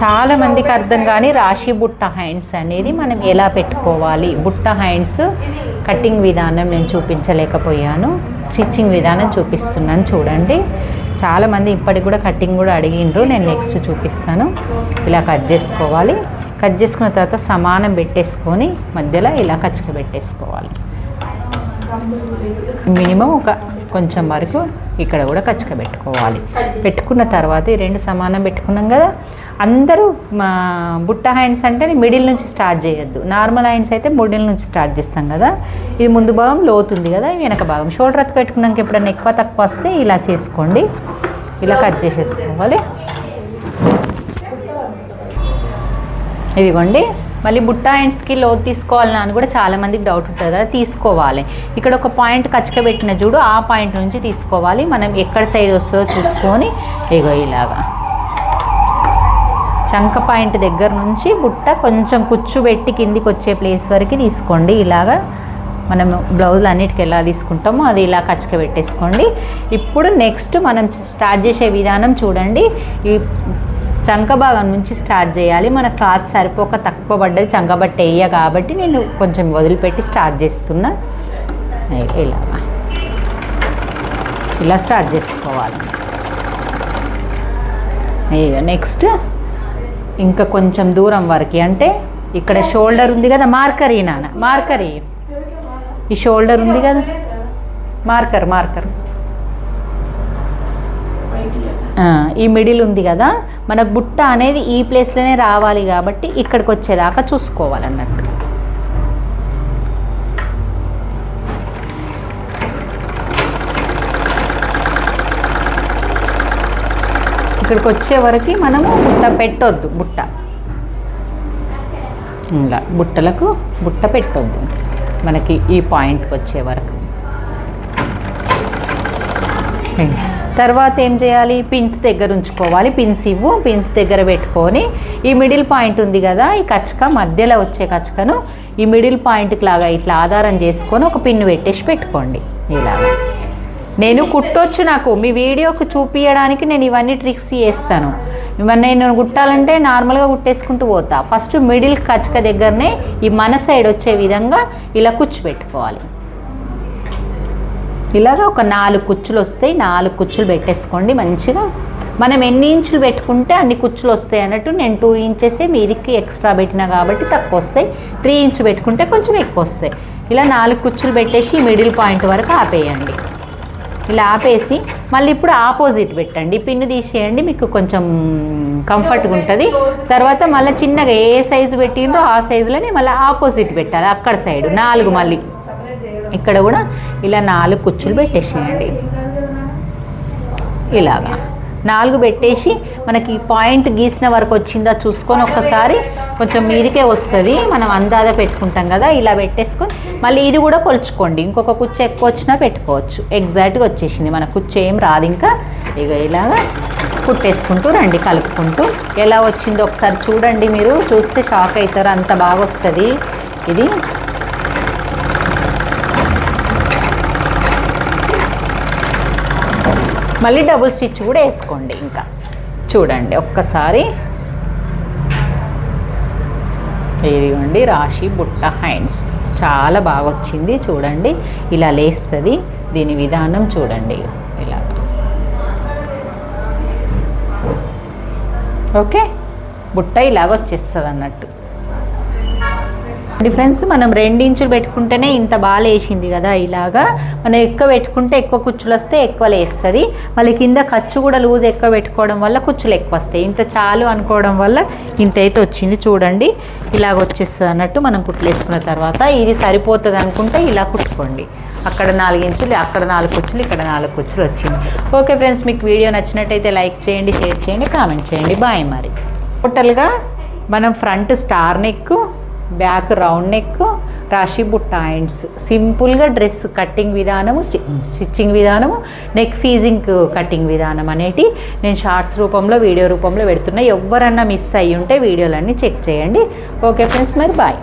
చాలా మందికి అర్థం కానీ రాశి బుట్ట హ్యాండ్స్ అనేది మనం ఎలా పెట్టుకోవాలి, బుట్ట హ్యాండ్స్ కటింగ్ విధానం నేను చూపించలేకపోయాను, స్టిచ్చింగ్ విధానం చూపిస్తున్నాను చూడండి. చాలామంది ఇప్పటికి కూడా కటింగ్ కూడా అడిగిండ్రు, నేను నెక్స్ట్ చూపిస్తాను. ఇలా కట్ చేసుకోవాలి. కట్ చేసుకున్న తర్వాత సమానం పెట్టేసుకొని మధ్యలో ఇలా కచ్చక పెట్టేసుకోవాలి. మినిమం ఒక కొంచెం వరకు ఇక్కడ కూడా కచ్చక పెట్టుకోవాలి. పెట్టుకున్న తర్వాత ఈ రెండు సమానం పెట్టుకున్నాం కదా. అందరూ బుట్ట హ్యాండ్స్ అంటే మిడిల్ నుంచి స్టార్ట్ చేయొద్దు. నార్మల్ హ్యాండ్స్ అయితే మిడిల్ నుంచి స్టార్ట్ చేస్తాం కదా. ఇది ముందు భాగం లోతుంది కదా, వెనక భాగం షోల్డర్ ఎత్తు పెట్టుకున్నాక ఎప్పుడైనా ఎక్కువ తక్కువ వస్తే ఇలా చేసుకోండి. ఇలా కట్ చేసేసుకోవాలి. ఇదిగోండి. మళ్ళీ బుట్ట హ్యాండ్స్కి లోతు తీసుకోవాలని అని కూడా చాలామందికి డౌట్ ఉంటుంది కదా, తీసుకోవాలి. ఇక్కడ ఒక పాయింట్ కచ్చక పెట్టిన చూడు, ఆ పాయింట్ నుంచి తీసుకోవాలి. మనం ఎక్కడ సైడ్ వస్తుందో చూసుకొని ఇగో ఇలాగా చంక పాయింట్ దగ్గర నుంచి బుట్ట కొంచెం కుచ్చు పెట్టి కిందికి వచ్చే ప్లేస్ వరకు తీసుకోండి. ఇలాగా మనం బ్లౌజులు అన్నిటికీ ఎలా తీసుకుంటామో అది ఇలా కచ్చక పెట్టేసుకోండి. ఇప్పుడు నెక్స్ట్ మనం స్టార్ట్ చేసే విధానం చూడండి. ఈ చంక భాగం నుంచి స్టార్ట్ చేయాలి. మన క్లాత్ సరిపోక తక్కువ పడ్డది, చంక బట్ట వేయ కాబట్టి నేను కొంచెం వదిలిపెట్టి స్టార్ట్ చేస్తున్నా. ఇలా స్టార్ట్ చేసుకోవాలి. నెక్స్ట్ ఇంకా కొంచెం దూరం వరకు, అంటే ఇక్కడ షోల్డర్ ఉంది కదా, మార్కర్ ఈ నాన్న మార్కర్, ఈ షోల్డర్ ఉంది కదా, మార్కర్ ఈ మిడిల్ ఉంది కదా, మనకు బుట్ట అనేది ఈ ప్లేస్లోనే రావాలి కాబట్టి ఇక్కడికి వచ్చేదాకా చూసుకోవాలన్నట్టు. ఇక్కడికి వచ్చే వరకు మనము బుట్ట పెట్టొద్దు. ఇలా బుట్టలకు బుట్ట పెట్టొద్దు మనకి ఈ పాయింట్కి వచ్చే వరకు. తర్వాత ఏం చేయాలి, పిన్స్ దగ్గర ఉంచుకోవాలి. పిన్స్ దగ్గర పెట్టుకొని ఈ మిడిల్ పాయింట్ ఉంది కదా, ఈ కచ్చక మధ్యలో వచ్చే కచ్చకను ఈ మిడిల్ పాయింట్కి లాగా ఇట్లా ఆధారం చేసుకొని ఒక పిన్ను పెట్టేసి పెట్టుకోండి. ఇలాగా నేను కుట్టొచ్చు, నాకు మీ వీడియోకి చూపించడానికి నేను ఇవన్నీ ట్రిక్స్ చేస్తాను. ఇవన్నీ నేను కుట్టాలంటే నార్మల్గా కుట్టేసుకుంటూ పోతా. ఫస్ట్ మిడిల్ కచ్చక దగ్గరనే ఈ మన సైడ్ వచ్చే విధంగా ఇలా కుచ్చు పెట్టుకోవాలి. ఇలాగ ఒక 4 కుచ్చులు వస్తాయి. 4 కుచ్చులు పెట్టేసుకోండి మంచిగా. మనం ఎన్ని ఇంచులు పెట్టుకుంటే అన్ని కుచ్చులు వస్తాయి అన్నట్టు. నేను 2 ఇంచెసే మీదికి ఎక్స్ట్రా పెట్టినా కాబట్టి తక్కువ వస్తాయి. 3 ఇంచు పెట్టుకుంటే కొంచెం ఎక్కువ వస్తాయి. ఇలా 4 కుచ్చులు పెట్టేసి మిడిల్ పాయింట్ వరకు ఆపేయండి. ఇలా ఆపేసి మళ్ళీ ఇప్పుడు ఆపోజిట్ పెట్టండి. పిన్ను తీసేయండి, మీకు కొంచెం కంఫర్ట్గా ఉంటుంది. తర్వాత మళ్ళీ చిన్నగా ఏ సైజు పెట్టిండ్రో ఆ సైజులోనే మళ్ళీ ఆపోజిట్ పెట్టాలి. అక్కడ సైడ్ 4, మళ్ళీ ఇక్కడ కూడా ఇలా 4 కుచ్చులు పెట్టేసేయండి. ఇలాగా 4 పెట్టేసి మనకి పాయింట్ గీసిన వరకు వచ్చిందా చూసుకొని ఒక్కసారి, కొంచెం మీదికే వస్తుంది, మనం అందాజ పెట్టుకుంటాం కదా, ఇలా పెట్టేసుకొని మళ్ళీ ఇది కూడా కొలుచుకోండి. ఇంకొక కుచ్చు ఎక్కువ వచ్చినా పెట్టుకోవచ్చు. ఎగ్జాక్ట్గా వచ్చేసింది, మన కుచ్చు ఏం రాదు ఇంకా. ఇక ఇలాగా కుట్టేసుకుంటూ రండి, కలుపుకుంటూ. ఎలా వచ్చిందో ఒకసారి చూడండి, మీరు చూస్తే షాక్ అవుతారు, అంత బాగా వస్తుంది ఇది. మళ్ళీ డబుల్ స్టిచ్ కూడా వేసుకోండి. ఇంకా చూడండి ఒక్కసారి. ఇదిగోండి రాశి బుట్ట హ్యాండ్స్ చాలా బాగా వచ్చింది చూడండి. ఇలా లేస్తుంది, దీని విధానం చూడండి. ఇలా ఓకే, బుట్ట ఇలాగ వచ్చేస్తుంది అన్నట్టు. డిఫరెన్స్ మనం 2 ఇంచులు పెట్టుకుంటేనే ఇంత బాగా లేచింది కదా. ఇలాగా మనం ఎక్కువ పెట్టుకుంటే ఎక్కువ కుచ్చులు వస్తే ఎక్కువ లేస్తుంది. మళ్ళీ కింద ఖర్చు కూడా లూజ్ ఎక్కువ పెట్టుకోవడం వల్ల కుచ్చులు ఎక్కువ వస్తాయి. ఇంత చాలు అనుకోవడం వల్ల ఇంత అయితే వచ్చింది చూడండి. ఇలాగ వచ్చేస్తుంది అన్నట్టు. మనం కుట్లేసుకున్న తర్వాత ఇది సరిపోతుంది అనుకుంటే ఇలా కుట్టుకోండి. అక్కడ 4 ఇంచులు, అక్కడ 4 కుచ్చులు, ఇక్కడ 4 కుచ్చులు వచ్చింది. ఓకే ఫ్రెండ్స్, మీకు వీడియో నచ్చినట్టయితే లైక్ చేయండి, షేర్ చేయండి, కామెంట్ చేయండి. బాయ్. మరి టోటల్గా మనం front star neck, back round neck, రాశి బుట్ట హ్యాండ్స్, సింపుల్గా డ్రెస్ కటింగ్ విధానము, స్టిచ్చింగ్ విధానము, నెక్ ఫీజింగ్ కటింగ్ విధానం అనేటి నేను షార్ట్స్ రూపంలో, వీడియో రూపంలో పెడుతున్నా. ఎవరన్నా మిస్ అయ్యి ఉంటే వీడియోలన్నీ చెక్ చేయండి. ఓకే ఫ్రెండ్స్, మరి బాయ్.